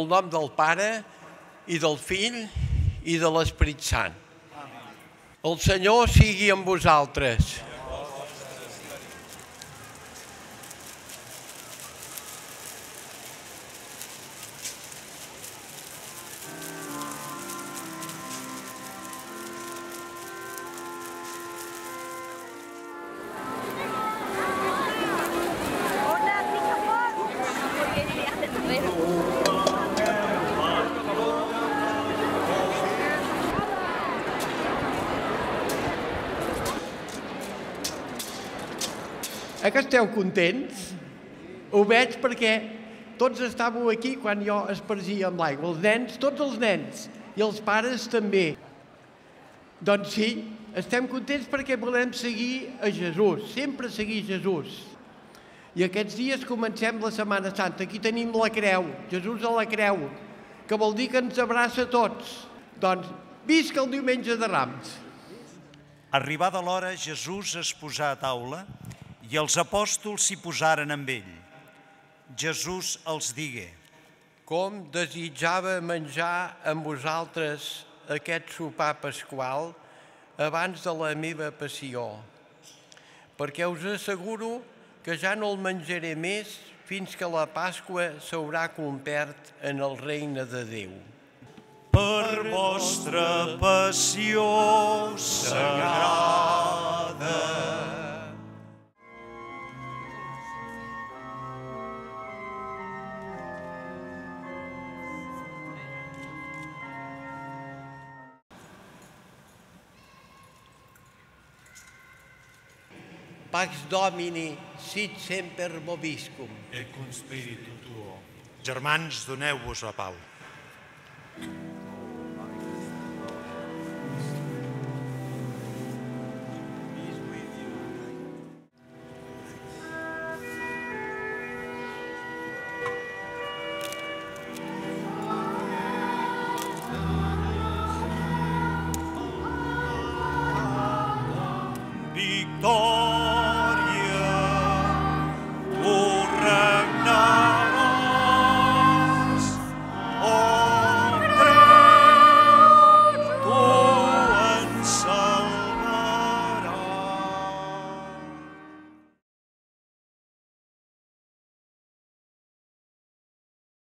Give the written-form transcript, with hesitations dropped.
el nom del Pare, i del Fill, i de l'Esperit Sant. El Senyor sigui amb vosaltres. Que esteu contents? Ho veig perquè tots estàveu aquí quan jo espargia amb l'aigua. Els nens, tots els nens, i els pares també. Doncs sí, estem contents perquè volem seguir a Jesús, sempre seguir Jesús. I aquests dies comencem la Setmana Santa. Aquí tenim la creu, Jesús a la creu, que vol dir que ens abraça a tots. Doncs visca el diumenge de Rams. Arribada l'hora, Jesús es posà a taula i els apòstols s'hi posaren amb ell. Jesús els digué: Com desitjava menjar amb vosaltres aquest sopar pasqual abans de la meva passió, perquè us asseguro que ja no el menjaré més fins que la Pasqua s'haurà complert en el regne de Déu. Per vostra passió sagrada. Pax Domini, sit semper vobiscum. Et cum spiritu tuo. Germans, doneu-vos la pau.